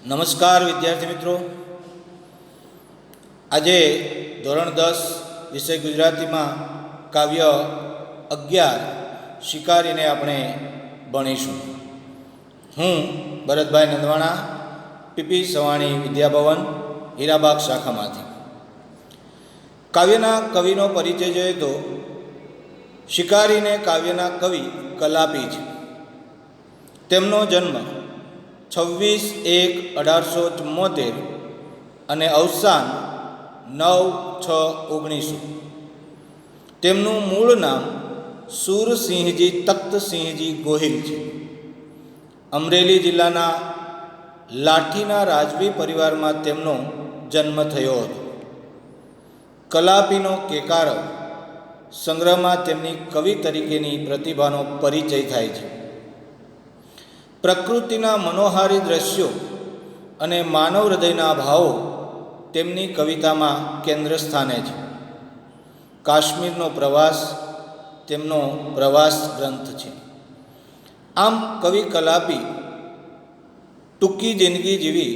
નમસ્કાર વિદ્યાર્થી મિત્રો, આજે ધોરણ 10 વિષય ગુજરાતીમાં કાવ્ય 11 શિકારીને આપણે ભણીશું. હું ભરતભાઈ નંદવાણા, પીપી સવાણી વિદ્યાભવન, હીરાબાગ શાખામાંથી. કાવ્યના કવિનો પરિચય જોઈએ તો શિકારીને કાવ્યના કવિ કલાપી છે. તેમનો જન્મ 26/1/1874 અને અવસાન 9/6/1900. તેમનું મૂળ નામ સુરસિંહજી તખ્તસિંહજી ગોહિલ છે. અમરેલી જિલ્લાના લાઠીના રાજવી પરિવારમાં તેમનો જન્મ થયો હતો. કલાપીનો કેકારવ સંગ્રહમાં તેમની કવિ તરીકેની પ્રતિભાનો પરિચય થાય છે. પ્રકૃતિના મનોહારી દ્રશ્યો અને માનવ હૃદયના ભાવો તેમની કવિતામાં કેન્દ્ર સ્થાને છે. કાશ્મીરનો પ્રવાસ તેમનો પ્રવાસ ગ્રંથ છે. આમ કવિ કલાપી ટૂંકી જિંદગી જીવી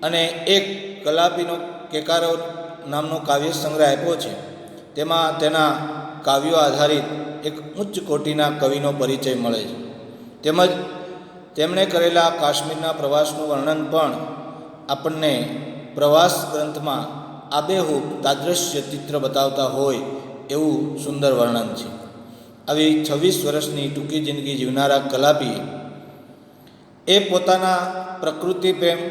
અને એક કલાપીનો કેકારવ નામનો કાવ્ય સંગ્રહ આપ્યો છે. તેમાં તેના કાવ્યો આધારિત એક ઉચ્ચ કોટીના કવિનો પરિચય મળે છે. તેમજ તેમણે કરેલા કાશ્મીરના પ્રવાસનું વર્ણન પણ આપણને પ્રવાસ ગ્રંથમાં આબેહૂબ તાદૃશ્ય ચિત્ર બતાવતા હોય એવું સુંદર વર્ણન છે. આવી 26 વર્ષની ટૂંકી જિંદગી જીવનારા કલાપીએ પોતાના પ્રકૃતિ પ્રેમ,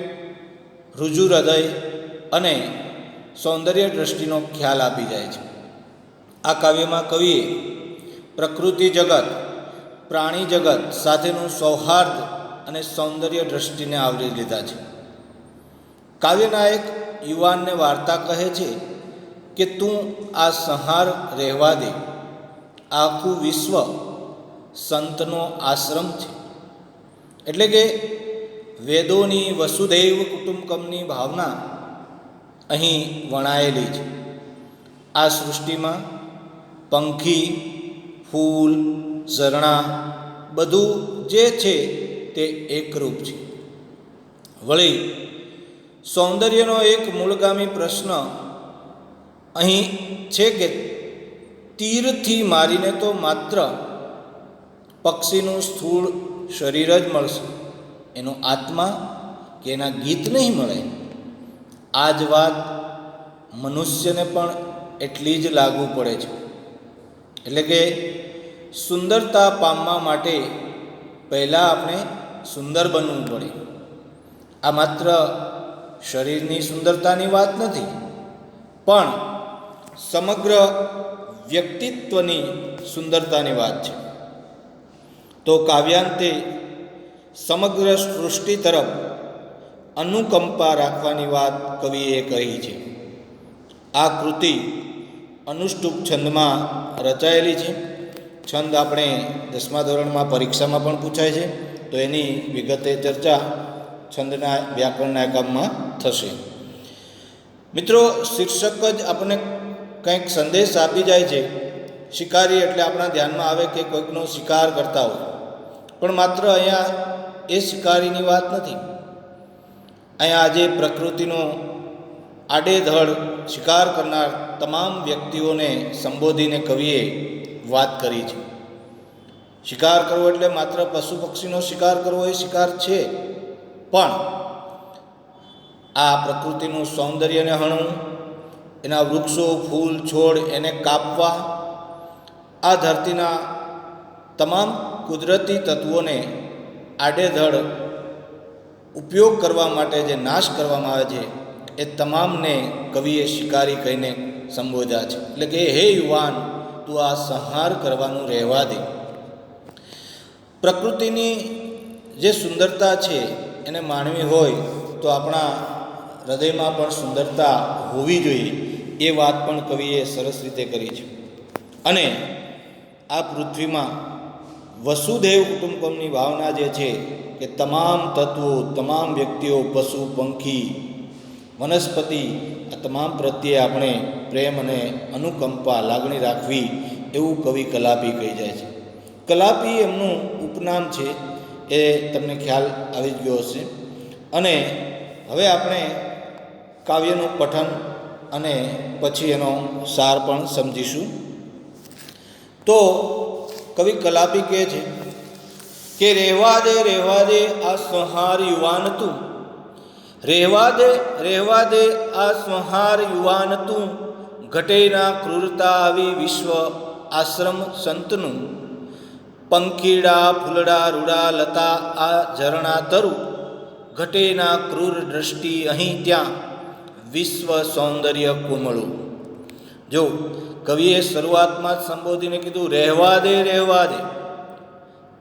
ઋજુ હૃદય અને સૌંદર્ય દ્રષ્ટિનો ખ્યાલ આપી જાય છે. આ કાવ્યમાં કવિએ પ્રકૃતિ જગત, પ્રાણી જગત સાથેનું સૌહાર્દ અને સૌંદર્ય દ્રષ્ટિને આવરી લીધા છે. કાવ્યના એક યુવાનને વાર્તા કહે છે કે તું આ સંહાર રહેવા દે, આખું વિશ્વ સંતનો આશ્રમ છે. એટલે કે વેદોની વસુધૈવ કુટુંબકમની ભાવના અહીં વણાયેલી છે. આ સૃષ્ટિમાં પંખી, ફૂલ, ઝરણા બધું જે છે તે એકરૂપ છે. વળી સૌંદર્યનો એક મૂળગામી પ્રશ્ન અહીં છે કે તીરથી મારીને તો માત્ર પક્ષીનું સ્થૂળ શરીર જ મળશે, એનો આત્મા કે એના ગીત નહીં મળે. આ જ વાત મનુષ્યને પણ એટલી જ લાગુ પડે છે. એટલે કે સુંદરતા પામવા માટે પહેલાં આપણે સુંદર બનવું પડે. આ માત્ર શરીરની સુંદરતાની વાત નથી, પણ સમગ્ર વ્યક્તિત્વની સુંદરતાની વાત છે. તો કાવ્યાંતે સમગ્ર સૃષ્ટિ તરફ અનુકંપા રાખવાની વાત કવિએ કહી છે. આ કૃતિ અનુષ્ટુપ છંદમાં રચાયેલી છે. છંદ આપણે 10મા ધોરણમાં પરીક્ષામાં પણ પૂછાય છે, તો એની વિગતે ચર્ચા છંદના વ્યાકરણના એકમમાં થશે. મિત્રો, શીર્ષક જ આપણને કંઈક સંદેશ આપી જાય છે. શિકારી એટલે આપણા ધ્યાનમાં આવે કે કોઈકનો શિકાર કરતા હોય, પણ માત્ર અહીંયા એ શિકારીની વાત નથી. અહીંયા આજે પ્રકૃતિનો આડેધડ શિકાર કરનાર તમામ વ્યક્તિઓને સંબોધીને કવિએ વાત કરી છે. શિકાર કરવો એટલે માત્ર પશુ પક્ષીનો શિકાર કરવો એ શિકાર છે, પણ આ પ્રકૃતિનું સૌંદર્યને હણવું, એના વૃક્ષો, ફૂલ, છોડ એને કાપવા, આ ધરતીના તમામ કુદરતી તત્વોને આડેધડ ઉપયોગ કરવા માટે જે નાશ કરવામાં આવે છે એ તમામને કવિએ શિકારી કહીને સંબોધ્યા છે. એટલે કે હે યુવાન, તું આ સંહાર કરવાનું રહેવા દે. પ્રકૃતિની જે સુંદરતા છે એને માણવી હોય તો આપણા હૃદયમાં પણ સુંદરતા હોવી જોઈએ. એ વાત પણ કવિએ સરસ રીતે કરી છે. અને આ પૃથ્વીમાં વસુધૈવ કુટુંબકમની ભાવના જે છે કે તમામ તત્વો, તમામ વ્યક્તિઓ, પશુ, પંખી, વનસ્પતિ, આ તમામ પ્રત્યે આપણે પ્રેમ અને અનુકંપા, લાગણી રાખવી, એવું કવિ કલાપી કહી જાય છે. કલાપી એમનું ઉપનામ છે, એ તમને ખ્યાલ આવી જ ગયો હશે. અને હવે આપણે કાવ્યનું પઠન અને પછી એનો સાર પણ સમજીશું. તો કવિ કલાપી કહે છે કે રહેવા દે આ સંહાર યુવાન તું, રહેવા દે આ સંહાર યુવાન તું, ઘટેના ક્રૂરતા આવી વિશ્વ આશ્રમ સંતનું, પંખીડા ફૂલડા રૂડા લતા આ ઝરણા તરું, ઘટેના ક્રૂર દ્રષ્ટિ અહીં ત્યાં વિશ્વ સૌંદર્ય કોમળું. જો કવિએ શરૂઆતમાં જ સંબોધીને કીધું રહેવા દે.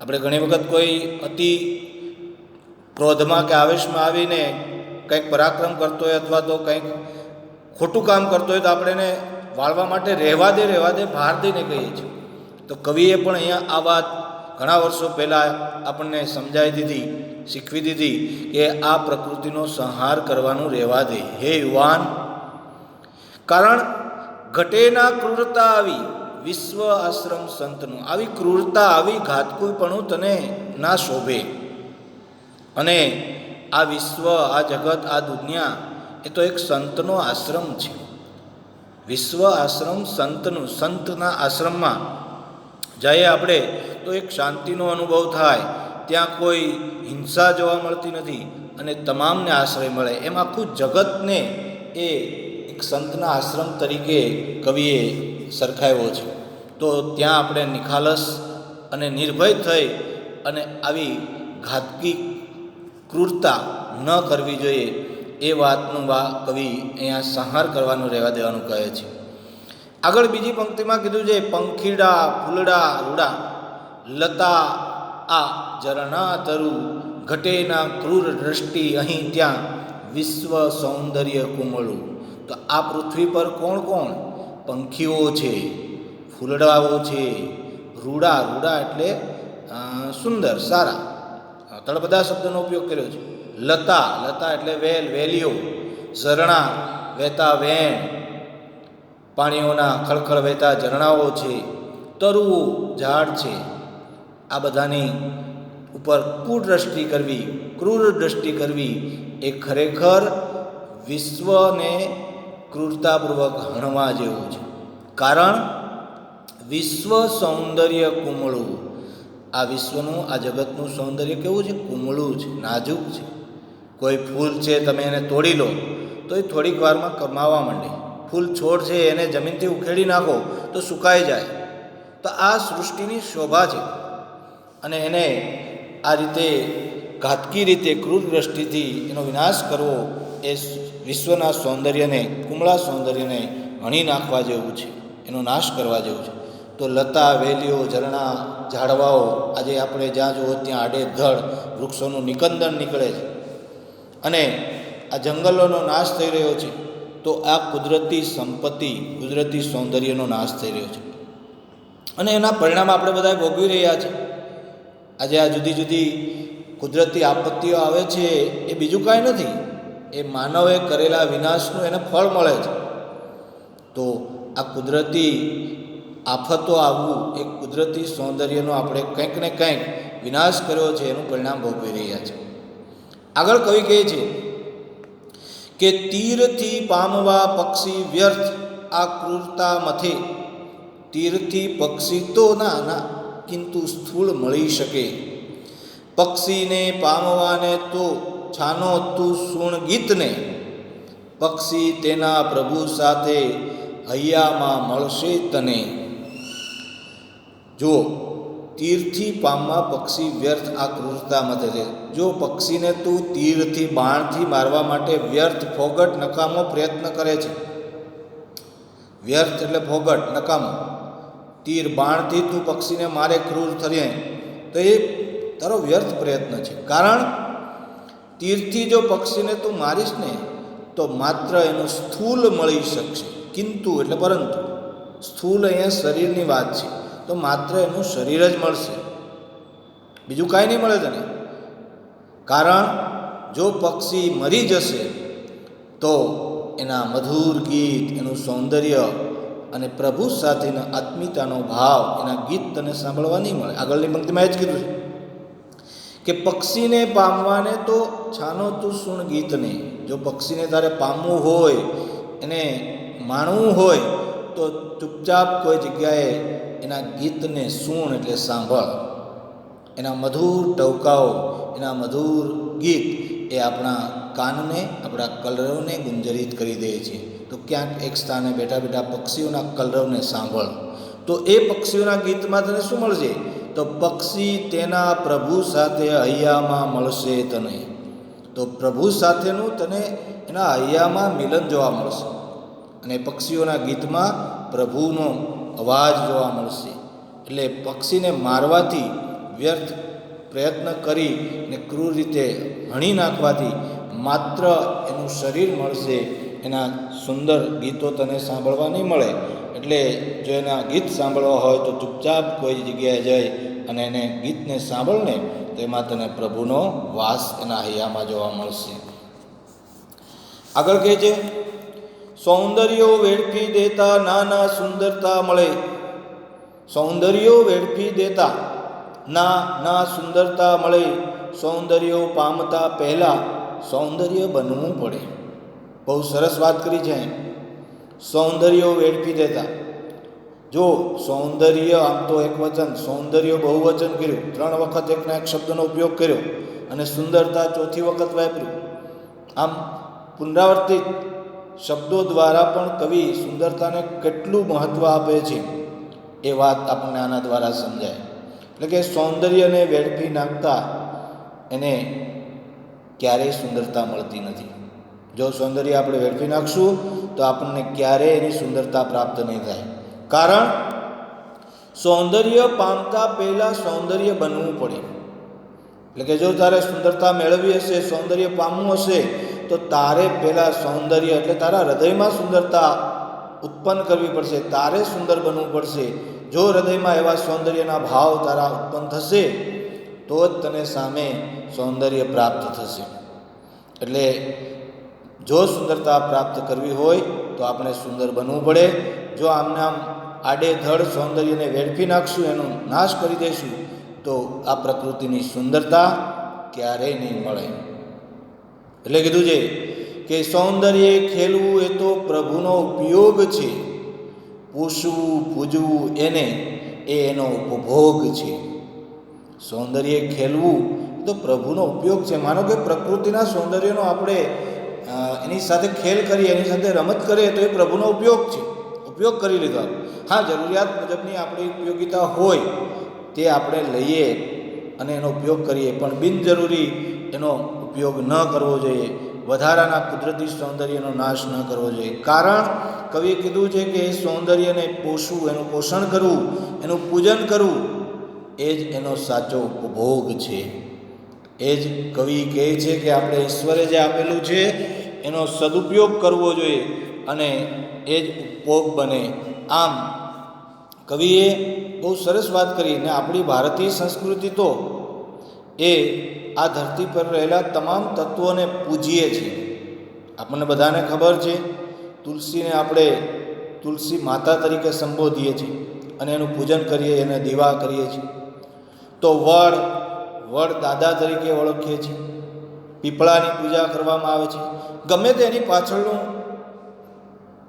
આપણે ઘણી વખત કોઈ અતિ ક્રોધમાં કે આવેશમાં આવીને કંઈક પરાક્રમ કરતો હોય અથવા તો કંઈક ખોટું કામ કરતો હોય તો આપણે એને વાળવા માટે રહેવા દે ભાર દઈને કહીએ છીએ. તો કવિએ પણ અહીંયા આ વાત ઘણા વર્ષો પહેલાં આપણને સમજાવી દીધી, શીખવી દીધી કે આ પ્રકૃતિનો સંહાર કરવાનું રહેવા દે હે યુવાન. કારણ ઘટેના ક્રૂરતા આવી વિશ્વ આશ્રમ સંતનું, આવી ક્રૂરતા આવી ઘાતકુપણું તને ના શોભે. અને આ વિશ્વ, આ જગત, આ દુનિયા એ તો એક સંતનો આશ્રમ છે. વિશ્વ આશ્રમ સંતનું, સંતના આશ્રમમાં જઈએ આપણે તો એક શાંતિનો અનુભવ થાય, ત્યાં કોઈ હિંસા જોવા મળતી નથી અને તમામને આશ્રય મળે. એમ આખું જગતને એ એક સંતના આશ્રમ તરીકે કવિએ સરખાવ્યો છે. તો ત્યાં આપણે નિખાલસ અને નિર્ભય થઈ અને આવી ઘાતકી ક્રૂરતા ન કરવી જોઈએ. એ વાતનું કવિ અહીંયા સંહાર કરવાનું રહેવા દેવાનું કહે છે. આગળ બીજી પંક્તિમાં કીધું છે પંખીડા ફૂલડા રૂડા લતા આ ઝરણા તરું, ઘટેના ક્રૂર દ્રષ્ટિ અહીં ત્યાં વિશ્વ સૌંદર્ય કુમળું. તો આ પૃથ્વી પર કોણ પંખીઓ છે, ફૂલડાઓ છે, રૂડા એટલે સુંદર, સારા, તળપદા શબ્દનો ઉપયોગ કર્યો છે. લતા એટલે વેલીઓ, ઝરણા વહેતા વેણ, પાણીઓના ખળખળ વહેતા ઝરણાઓ છે, તરુઓ ઝાડ છે. આ બધાની ઉપર ક્રૂર દ્રષ્ટિ કરવી એ ખરેખર વિશ્વને ક્રૂરતાપૂર્વક હણવા જેવું છે. કારણ વિશ્વ સૌંદર્ય કુમળું, આ વિશ્વનું, આ જગતનું સૌંદર્ય કેવું છે? કુમળું છે, નાજુક છે. કોઈ ફૂલ છે, તમે એને તોડી લો તો એ થોડીક વારમાં કમાવા માંડે. ફૂલ છોડ છે એને જમીનથી ઉખેડી નાખો તો સુકાઈ જાય. તો આ સૃષ્ટિની શોભા છે અને એને આ રીતે ઘાતકી રીતે ક્રૂર દ્રષ્ટિથી એનો વિનાશ કરવો એ વિશ્વના સૌંદર્યને, કુમળા સૌંદર્યને હણી નાખવા જેવું છે, એનો નાશ કરવા જેવું છે. તો લતા વેલીઓ, ઝરણા, ઝાડવાઓ આજે આપણે જ્યાં જુઓ ત્યાં આડેધડ વૃક્ષોનું નિકંદન નીકળે છે અને આ જંગલોનો નાશ થઈ રહ્યો છે. તો આ કુદરતી સંપત્તિ, કુદરતી સૌંદર્યનો નાશ થઈ રહ્યો છે અને એના પરિણામ આપણે બધા ભોગવી રહ્યા છે. આજે આ જુદી જુદી કુદરતી આપત્તિઓ આવે છે એ બીજું કાંઈ નથી, એ માનવે કરેલા વિનાશનું એને ફળ મળે છે. તો આ કુદરતી આફતો આવવું, એ કુદરતી સૌંદર્યનો આપણે કંઈક ને કંઈક વિનાશ કર્યો છે એનું પરિણામ ભોગવી રહ્યા છે. આગળ કવિ કહે છે કે તીરથી પામવા પક્ષી વ્યર્થ આ ક્રૂરતા મથે, તીરથી પક્ષી તો ના કિંતુ સ્થૂળ મળી શકે, પક્ષીને પામવાને તો છાનો તું સુણ ગીતને, પક્ષી તેના પ્રભુ સાથે હૈયામાં મળશે તને. જુઓ, તીરથી પામવા પક્ષી વ્યર્થ આ ક્રૂરતા મથે છે. જો પક્ષીને તું તીરથી, બાણથી મારવા માટે વ્યર્થ, ફોગટ, નકામો પ્રયત્ન કરે છે, વ્યર્થ એટલે ફોગટ, નકામો, તીર બાણથી તું પક્ષીને મારે ક્રૂર થઈએ તો એ તારો વ્યર્થ પ્રયત્ન છે. કારણ તીરથી જો પક્ષીને તું મારીશ ને તો માત્ર એનું સ્થૂલ મળી શકશે. કિંતુ એટલે પરંતુ, સ્થૂલ અહીંયા શરીરની વાત છે, તો માત્ર એનું શરીર જ મળશે, બીજું કાંઈ નહીં મળે તને. કારણ જો પક્ષી મરી જશે તો એના મધુર ગીત, એનું સૌંદર્ય અને પ્રભુ સાથેના આત્મીયતાનો ભાવ, એના ગીત તને સાંભળવા નહીં મળે. આગળની પંક્તિમાં એ જ કીધું છે કે પક્ષીને પામવાને તો છાનો તું સુણ ગીતને. જો પક્ષીને તારે પામવું હોય, એને માણવું હોય, તો ચૂપચાપ કોઈ જગ્યાએ એના ગીતને સુણ એટલે સાંભળ. એના મધુર ટહુકાઓ, એના મધુર ગીત એ આપણા કાનને, આપણા કલરવને ગુંજરિત કરી દે છે. તો ક્યાંક એક સ્થાને બેઠા બેઠા પક્ષીઓના કલરવને સાંભળ, તો એ પક્ષીઓના ગીતમાં તને શું મળશે? તો પક્ષી તેના પ્રભુ સાથે હૈયામાં મળશે તને. તો પ્રભુ સાથેનું તને એના હૈયામાં મિલન જોવા મળશે, અને પક્ષીઓના ગીતમાં પ્રભુનો અવાજ જોવા મળશે. એટલે પક્ષીને મારવાથી, વ્યર્થ પ્રયત્ન કરી ને ક્રૂર રીતે હણી નાખવાથી માત્ર એનું શરીર મળશે, એના સુંદર ગીતો તને સાંભળવા નહીં મળે. એટલે જો એના ગીત સાંભળવા હોય તો ચૂપચાપ કોઈ જગ્યાએ જઈ અને એને ગીતને સાંભળને, તેમાં તને પ્રભુનો વાસ એના હૈયામાં જોવા મળશે. આગળ કહે છે, સૌંદર્યો વેડફી દેતા નાના સુંદરતા મળે. સૌંદર્યો વેડફી દેતા ના સુંદરતા મળે. સૌંદર્યો પામતા પહેલાં સૌંદર્ય બનવું પડે. બહુ સરસ વાત કરી છે. સૌંદર્યો વેડફી દેતા. જો સૌંદર્ય, આમ તો એક વચન, સૌંદર્ય બહુવચન કર્યું, 3 વખત એકના એક શબ્દનો ઉપયોગ કર્યો, અને સુંદરતા 4થી વખત વાપર્યું. આમ પુનરાવર્તિત શબ્દો દ્વારા પણ કવિ સુંદરતાને કેટલું મહત્ત્વ આપે છે એ વાત આપણને આના દ્વારા સમજાય. એટલે કે સૌંદર્યને વેડફી નાખતા એને ક્યારેય સુંદરતા મળતી નથી. જો સૌંદર્ય આપણે વેડફી નાખશું તો આપણને ક્યારેય એની સુંદરતા પ્રાપ્ત નહીં થાય. કારણ સૌંદર્ય પામતા પહેલાં સૌંદર્ય બનવું પડે. એટલે કે જો તારે સુંદરતા મેળવવી હશે, સૌંદર્ય પામવું હશે, તો તારે પહેલાં સૌંદર્ય એટલે તારા હૃદયમાં સુંદરતા ઉત્પન્ન કરવી પડશે. તારે સુંદર બનવું પડશે. જો હૃદયમાં એવા સૌંદર્યના ભાવ તારા ઉત્પન્ન થશે તો જ તને સામે સૌંદર્ય પ્રાપ્ત થશે. એટલે જો સુંદરતા પ્રાપ્ત કરવી હોય તો આપણે સુંદર બનવું પડે. જો આમને આમ આડેધડ સૌંદર્યને વેડફી નાખશું, એનો નાશ કરી દઈશું, તો આ પ્રકૃતિની સુંદરતા ક્યારેય નહીં મળે. એટલે કીધું છે કે સૌંદર્ય ખેલવું એ તો પ્રભુનો ઉપયોગ છે, પૂછવું પૂજવું એનો ઉપભોગ છે. સૌંદર્ય ખેલવું તો પ્રભુનો ઉપયોગ છે. માનો કે પ્રકૃતિના સૌંદર્યનો આપણે એની સાથે ખેલ કરીએ, એની સાથે રમત કરીએ, તો એ પ્રભુનો ઉપયોગ છે. ઉપયોગ કરી લીધો. હા, જરૂરિયાત મુજબની આપણી ઉપયોગિતા હોય તે આપણે લઈએ અને એનો ઉપયોગ કરીએ, પણ બિનજરૂરી એનો ઉપયોગ ન કરવો જોઈએ. વધારાના કુદરતી સૌંદર્યનો નાશ ન કરવો જોઈએ. કારણ કવિએ કીધું છે કે એ સૌંદર્યને પોષવું, એનું પોષણ કરવું, એનું પૂજન કરવું, એ જ એનો સાચો ઉપભોગ છે. એ જ કવિ કહે છે કે આપણે ઈશ્વરે જે આપેલું છે એનો સદુપયોગ કરવો જોઈએ અને એ જ ઉપભોગ બને. આમ કવિએ બહુ સરસ વાત કરી. ને આપણી ભારતીય સંસ્કૃતિ તો એ આ ધરતી પર રહેલા તમામ તત્વોને પૂજીએ છીએ. આપણને બધાને ખબર છે, તુલસીને આપણે તુલસી માતા તરીકે સંબોધીએ છીએ અને એનું પૂજન કરીએ, એને દીવા કરીએ છીએ. તો વડ દાદા તરીકે ઓળખીએ છીએ. પીપળાની પૂજા કરવામાં આવે છે. ગમે તેની પાછળનું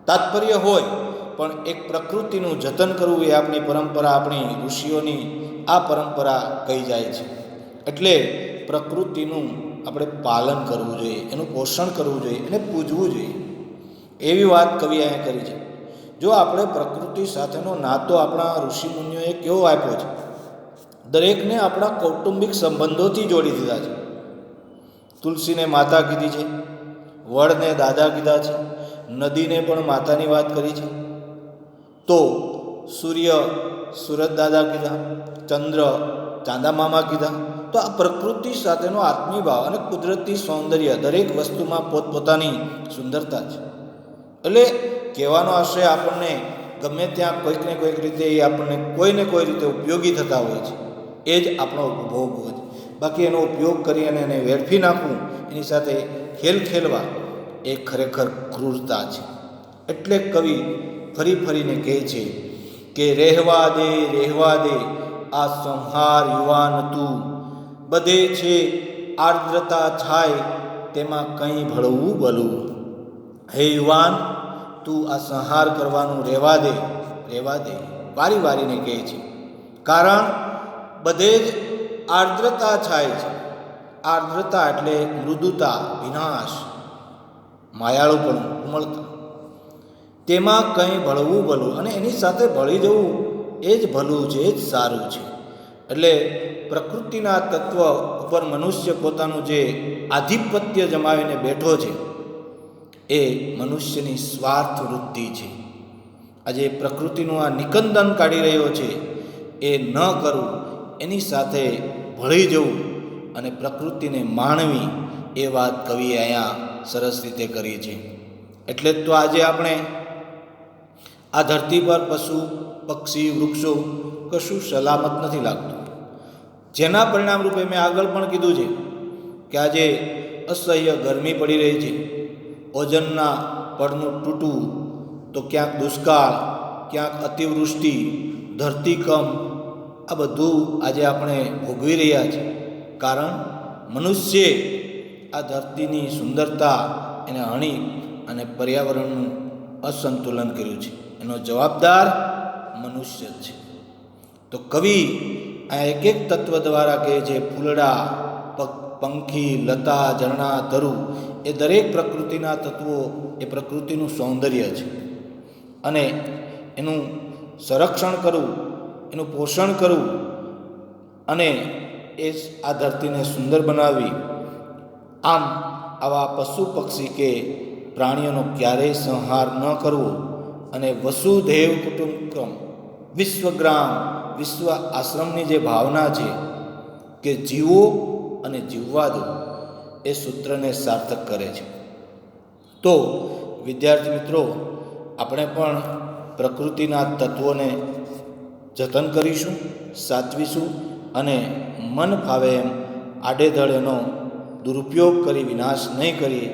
તાત્પર્ય હોય, પણ એક પ્રકૃતિનું જતન કરવું એ આપણી પરંપરા, આપણી ઋષિઓની આ પરંપરા કહી જાય છે. એટલે પ્રકૃતિનું આપણે પાલન કરવું જોઈએ, એનું પોષણ કરવું જોઈએ, એને પૂજવું જોઈએ, એવી વાત કવિ અહીંયા કરી છે. જો આપણે પ્રકૃતિ સાથેનો નાતો આપણા ઋષિમુનિઓએ કેવો આપ્યો છે, દરેકને આપણા કૌટુંબિક સંબંધોથી જોડી દીધા છે. તુલસીને માતા કીધી છે, વડને દાદા કીધા છે, નદીને પણ માતાની વાત કરી છે. તો સૂરજ દાદા કીધા, ચંદ્ર ચાંદા મામા કીધા. તો આ પ્રકૃતિ સાથેનો આત્મીય ભાવ અને કુદરતી સૌંદર્ય, દરેક વસ્તુમાં પોતપોતાની સુંદરતા છે. એટલે કહેવાનો આશય આપણને ગમે ત્યાં કોઈક ને કોઈક રીતે એ આપણને કોઈને કોઈ રીતે ઉપયોગી થતા હોય છે. એ જ આપણો ઉપભોગ હોય છે. બાકી એનો ઉપયોગ કરી અને એને વેડફી નાખવું, એની સાથે ખેલવા એ ખરેખર ક્રૂરતા છે. એટલે કવિ ફરીને કહે છે કે રહેવા દે આ સંહાર યુવાન તું, બધે છે આર્દ્રતા છાય, તેમાં કંઈ ભળવું ભલું. હે યુવાન, તું આ સંહાર કરવાનું રહેવા દે, વારી વારીને કહે છે. કારણ બધે જ આર્દ્રતા છાય છે. આર્દ્રતા એટલે મૃદુતા, વિનાશ, માયાળુપણું, ઉમળતા. તેમાં કંઈ ભળવું ભલું, અને એની સાથે ભળી જવું એ જ ભલું છે, એ જ સારું છે. એટલે પ્રકૃતિના તત્વ ઉપર મનુષ્ય પોતાનું જે આધિપત્ય જમાવીને બેઠો છે, એ મનુષ્યની સ્વાર્થ વૃત્તિ છે. આજે પ્રકૃતિનું આ નિકંદન કાઢી રહ્યો છે, એ ન કરવું, એની સાથે ભળી જવું અને પ્રકૃતિને માણવી, એ વાત કવિએ અહીંયા સરસ રીતે કરી છે. એટલે જ તો આજે આપણે આ ધરતી પર પશુ પક્ષી વૃક્ષો કશું સલામત નથી લાગતું. જેના પરિણામ રૂપે મેં આગળ પણ કીધું છે કે આજે અસહ્ય ગરમી પડી રહી છે, ઓઝોનના પડનું તૂટવું, તો ક્યાંક દુષ્કાળ, ક્યાંક અતિવૃષ્ટિ, ધરતીકંપ, આ બધું આજે આપણે ભોગવી રહ્યા છીએ. કારણ મનુષ્યે આ ધરતીની સુંદરતા એને હણી અને પર્યાવરણનું અસંતુલન કર્યું છે. એનો જવાબદાર મનુષ્ય જ છે. તો કવિ આ એક એક તત્વ દ્વારા કહે છે, ફૂલડા, પંખી, લતા, ઝરણા, તરુ, એ દરેક પ્રકૃતિના તત્વો એ પ્રકૃતિનું સૌંદર્ય છે. અને એનું સંરક્ષણ કરવું, એનું પોષણ કરવું અને એ આ ધરતીને સુંદર બનાવવી. આમ આવા પશુ પક્ષી કે પ્રાણીઓનો ક્યારેય સંહાર ન કરવો અને વસુધૈવ કુટુંબકમ, વિશ્વગ્રામ, વિશ્વ આશ્રમની જે ભાવના છે કે જીવો અને જીવવા દો, એ સૂત્રને સાર્થક કરે છે. તો વિદ્યાર્થી મિત્રો, આપણે પણ પ્રકૃતિના તત્વોને જતન કરીશું, સાચવીશું અને મન ફાવે એમ આડેધડ એનો દુરુપયોગ કરી વિનાશ નહીં કરીએ,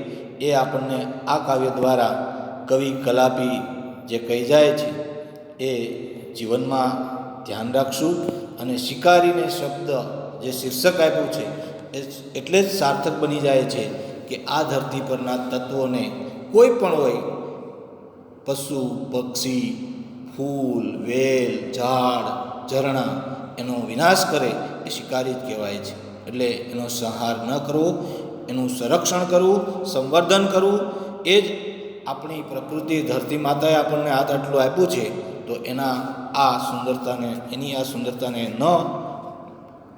એ આપણને આ કાવ્ય દ્વારા કવિ કલાપી જે કહી જાય છે એ જીવનમાં ધ્યાન રાખશું. અને શિકારીને શબ્દ જે શીર્ષક આપ્યું છે એ એટલે જ સાર્થક બની જાય છે કે આ ધરતી પરના તત્વોને કોઈ પણ હોય, પશુ પક્ષી, ફૂલ, વેલ, ઝાડ, ઝરણા, એનો વિનાશ કરે એ શિકારી જ કહેવાય છે. એટલે એનો સંહાર ન કરવો, એનું સંરક્ષણ કરવું, સંવર્ધન કરવું, એ જ આપણી પ્રકૃતિ, ધરતી માતાએ આપણને હાથ આટલું આપ્યું છે, તો એની આ સુંદરતાને ન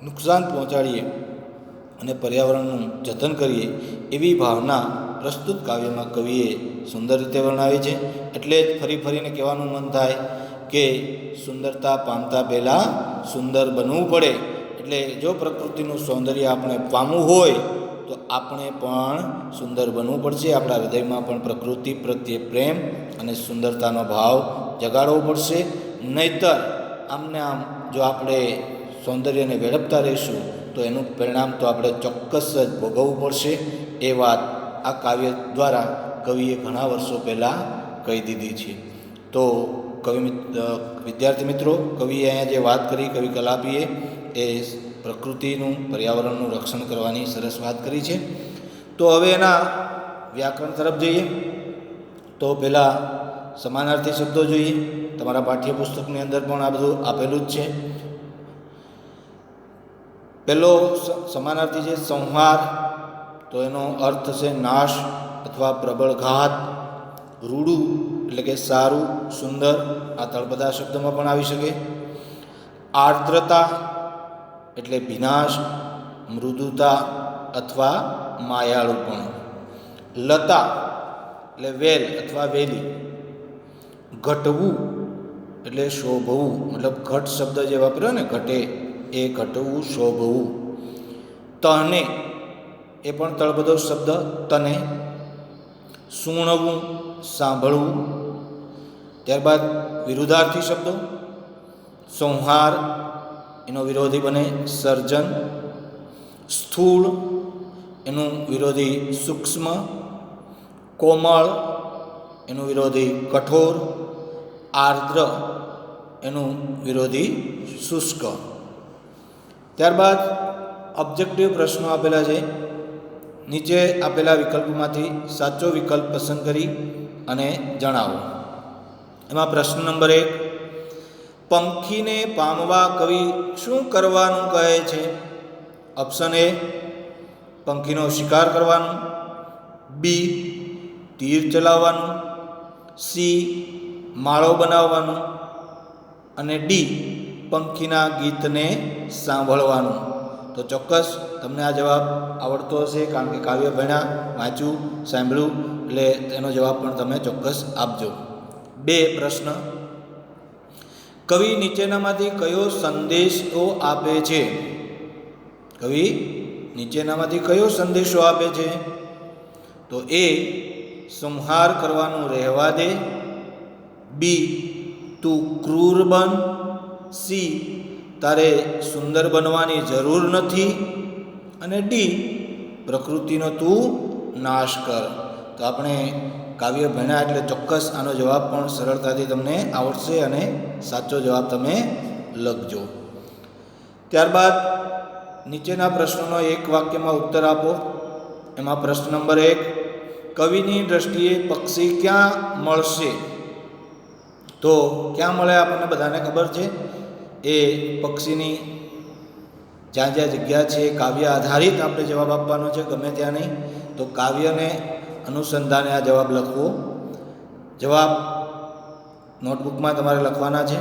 નુકસાન પહોંચાડીએ અને પર્યાવરણનું જતન કરીએ, એવી ભાવના પ્રસ્તુત કાવ્યમાં કવિએ સુંદર રીતે વર્ણવી છે. એટલે જ ફરી ફરીને કહેવાનું મન થાય કે સુંદરતા પામતા પહેલાં સુંદર બનવું પડે. એટલે જો પ્રકૃતિનું સૌંદર્ય આપણે પામવું હોય તો આપણે પણ સુંદર બનવું પડશે. આપણા હૃદયમાં પણ પ્રકૃતિ પ્રત્યે પ્રેમ અને સુંદરતાનો ભાવ જગાડવો પડશે. નહીંતર આમને આમ જો આપણે સૌંદર્યને વેડપતા રહીશું તો એનું પરિણામ તો આપણે ચોક્કસ જ ભોગવવું પડશે. એ વાત આ કાવ્ય દ્વારા કવિએ ઘણા વર્ષો પહેલાં કહી દીધી છે. તો વિદ્યાર્થી મિત્રો, કવિએ અહીંયા જે વાત કરી, કવિ કલાપીએ, એ પ્રકૃતિનું, પર્યાવરણનું રક્ષણ કરવાની સરસ વાત કરી છે. તો હવે એના વ્યાકરણ તરફ જઈએ. તો પહેલાં સમાનાર્થી શબ્દો જોઈએ. તમારા પાઠ્યપુસ્તકની અંદર પણ આ બધું આપેલું જ છે. પહેલો સમાનાર્થી છે સંહાર, તો એનો અર્થ છે નાશ અથવા પ્રબળ ઘાત. રૂડું એટલે કે સારું, સુંદર, આ તળપદા શબ્દમાં પણ આવી શકે. આર્દ્રતા એટલે ભીનાશ, મૃદુતા અથવા માયાળુપણું. લતા એટલે વેલ અથવા વેલી. ઘટવું એટલે શોભવું, મતલબ ઘટ શબ્દ જે વાપર્યો ને, ઘટે, એ ઘટવું, શોભવું. તને એ પણ તળપદો શબ્દ, તને. સૂણવું, સાંભળવું. ત્યારબાદ વિરુદ્ધાર્થી શબ્દો. સંહાર એનો વિરોધી બને સર્જન. સ્થૂળ એનું વિરોધી સૂક્ષ્મ. કોમળ એનું વિરોધી કઠોર. આર્દ્ર એનું વિરોધી શુષ્ક. ત્યારબાદ ઓબ્જેક્ટિવ પ્રશ્નો આપેલા છે. નીચે આપેલા વિકલ્પોમાંથી સાચો વિકલ્પ પસંદ કરી અને જણાવો. એમાં પ્રશ્ન નંબર 1, પંખીને પામવા કવિ શું કરવાનું કહે છે? ઓપ્શન એ, પંખીનો શિકાર કરવાનું, બી, તીર ચલાવવાનું, સી, માળો બનાવવાનું અને ડી, પંખીના ગીતને સાંભળવાનું. તો ચોક્કસ તમને આ જવાબ આવડતો હશે, કારણ કે કાવ્ય ભણ્યા, વાંચ્યું, સાંભળ્યું, એટલે તેનો જવાબ પણ તમે ચોક્કસ આપજો. 2 પ્રશ્ન, કવિ નીચેનામાંથી કયો સંદેશો આપે છે? કવિ નીચેનામાંથી કયો સંદેશો આપે છે? તો એ, સંહાર કરવાનું રહેવા દે, બી, તું ક્રૂર બન, સી, તારે સુંદર બનવાની જરૂર નથી અને ડી, પ્રકૃતિનો તું નાશ કર. તો આપણે કાવ્ય ભણ્યા એટલે ચોક્કસ આનો જવાબ પણ સરળતાથી તમને આવડશે અને સાચો જવાબ તમે લખજો. ત્યારબાદ નીચેના પ્રશ્નોનો એક વાક્યમાં ઉત્તર આપો. એમાં પ્રશ્ન નંબર 1, કવિની દ્રષ્ટિએ પક્ષી ક્યાં મળશે? તો ક્યાં મળે આપણને બધાને ખબર છે. એ પક્ષીની જ્યાં જ્યાં જગ્યા છે કાવ્ય આધારિત આપણે જવાબ આપવાનો છે, ગમે ત્યાં નહીં. તો કાવ્યને અનુસંધાને આ જવાબ લખવો. જવાબ નોટબુકમાં તમારે લખવાના છે.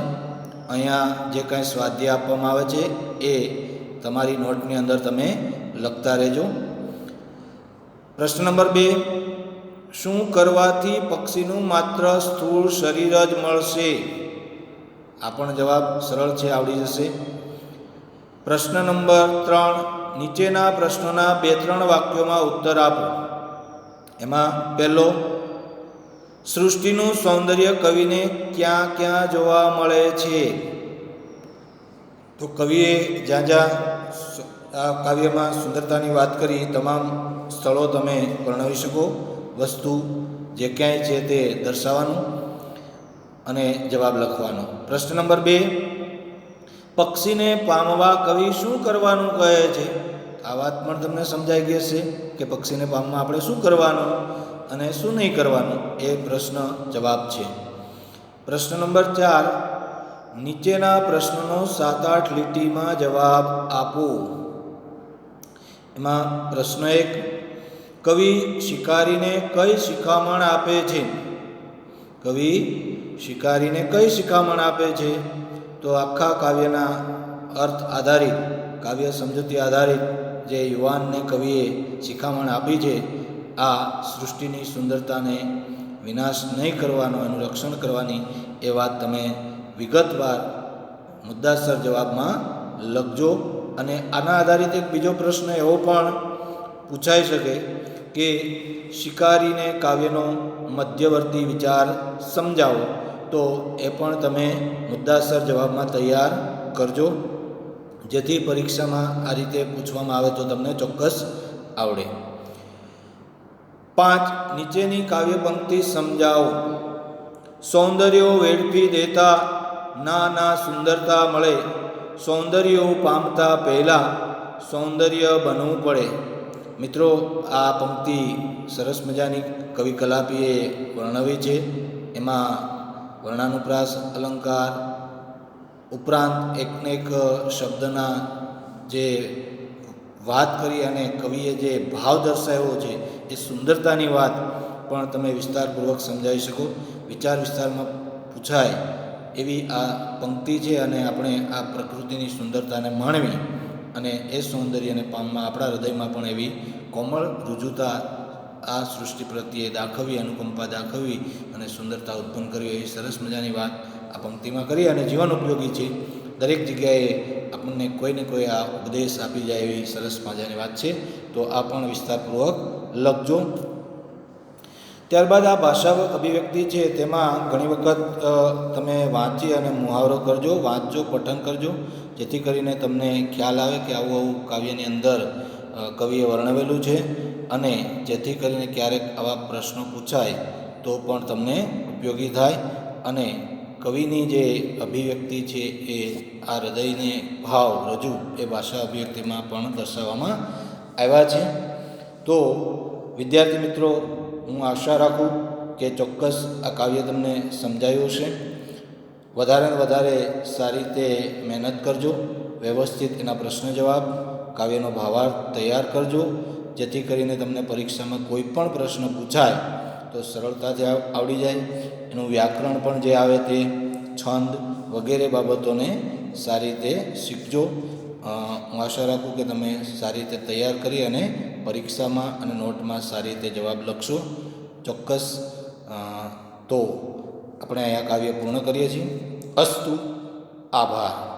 અહીંયા જે કાંઈ સ્વાધ્યાય આપવામાં આવે છે એ તમારી નોટની અંદર તમે લખતા રહેજો. પ્રશ્ન નંબર 2, શું કરવાથી પક્ષીનું માત્ર સ્થૂળ શરીર જ મળશે? આ પણ જવાબ સરળ છે, આવડી જશે. પ્રશ્ન નંબર 3, નીચેના પ્રશ્નોના 2-3 વાક્યોમાં ઉત્તર આપો. એમાં પહેલો, સૃષ્ટિનું સૌંદર્ય કવિને ક્યાં ક્યાં જોવા મળે છે? તો કવિએ જ્યાં જ્યાં આ કાવ્યમાં સુંદરતાની વાત કરી તમામ સ્થળો તમે વર્ણવી શકો. વસ્તુ જે ક્યાંય છે તે દર્શાવવાનું અને જવાબ લખવાનો. પ્રશ્ન નંબર 2, પક્ષીને પામવા કવિ શું કરવાનું કહે છે? આ વાત પણ તમને સમજાઈ ગઈ હશે કે પક્ષીને પામવા આપણે શું કરવાનું અને શું નહીં કરવાનું, એ પ્રશ્ન જવાબ છે. પ્રશ્ન નંબર 4, નીચેના પ્રશ્નનો 7-8 લીટીમાં જવાબ આપો. એમાં પ્રશ્ન 1, કવિ શિકારીને કઈ શિખામણ આપે છે? કવિ શિકારીને કઈ શિખામણ આપે છે? તો આખા કાવ્યના અર્થ આધારિત, કાવ્ય સમજૂતી આધારિત જે યુવાનને કવિએ શિખામણ આપી છે, આ સૃષ્ટિની સુંદરતાને વિનાશ નહીં કરવાનો, એનું રક્ષણ કરવાની, એ વાત તમે વિગતવાર મુદ્દાસર જવાબમાં લખજો. અને આના આધારિત એક બીજો પ્રશ્ન એવો પણ પૂછાઈ શકે કે શિકારીને કાવ્યનો મધ્યવર્તી વિચાર સમજાવો. તો એ પણ તમે મુદ્દાસર જવાબમાં તૈયાર કરજો, જેથી પરીક્ષામાં આ રીતે પૂછવામાં આવે તો તમને ચોક્કસ આવડે. 5, નીચેની કાવ્ય પંક્તિ સમજાવો. સૌંદર્યો વેડફી દેતા ના સુંદરતા મળે, સૌંદર્યો પામતા પહેલાં સૌંદર્ય બનવું પડે. મિત્રો, આ પંક્તિ સરસ મજાની કવિ કલાપીએ વર્ણવી છે. એમાં વર્ણાનુપ્રાસ, અલંકાર ઉપરાંત એકને એક શબ્દના જે વાત કરી અને કવિએ જે ભાવ દર્શાવ્યો છે, એ સુંદરતાની વાત પણ તમે વિસ્તારપૂર્વક સમજાવી શકો. વિચાર વિસ્તારમાં પૂછાય એવી આ પંક્તિ છે અને આપણે આ પ્રકૃતિની સુંદરતાને માણવી અને એ સૌંદર્યને પામવા આપણા હૃદયમાં પણ એવી કોમળ રુજુતા આ સૃષ્ટિ પ્રત્યે દાખવવી, અનુકંપા દાખવવી અને સુંદરતા ઉત્પન્ન કરવી, એવી સરસ મજાની વાત આ પંક્તિમાં કરી અને જીવન ઉપયોગી છે. દરેક જગ્યાએ આપણને કોઈને કોઈ આ ઉપદેશ આપી જાય એવી સરસ મજાની વાત છે. તો આ પણ વિસ્તારપૂર્વક લખજો. ત્યારબાદ આ ભાષા અભિવ્યક્તિ છે તેમાં ઘણી વખત તમે વાંચી અને મુહાવરો કરજો, વાંચજો, પઠન કરજો, જેથી કરીને તમને ખ્યાલ આવે કે આવું આવું કાવ્યની અંદર કવિએ વર્ણવેલું છે અને જેથી કરીને ક્યારેક આવા પ્રશ્નો પૂછાય તો પણ તમને ઉપયોગી થાય અને કવિની જે અભિવ્યક્તિ છે એ આ હૃદયને ભાવ રજૂ એ ભાષા અભિવ્યક્તિમાં પણ દર્શાવવામાં આવ્યા છે. તો વિદ્યાર્થી મિત્રો, હું આશા રાખું કે ચોક્કસ આ કાવ્ય તમને સમજાયું હશે. વધારે ને વધારે સારી રીતે મહેનત કરજો, વ્યવસ્થિત એના પ્રશ્ન જવાબ, કાવ્યનો ભાવાર્થ તૈયાર કરજો, જેથી કરીને તમને પરીક્ષામાં કોઈ પણ પ્રશ્ન પૂછાય તો સરળતાથી આવડી જાય. એનું વ્યાકરણ પણ જે આવે તે, છંદ વગેરે બાબતોને સારી રીતે શીખજો. હું આશા રાખું કે તમે સારી રીતે તૈયાર કરી અને પરીક્ષામાં અને નોટમાં સારી રીતે જવાબ લખશો. ચોક્કસ. તો આપણે અહીંયા કાવ્ય પૂર્ણ કરીએ છીએ. અસ્તુ. આભાર.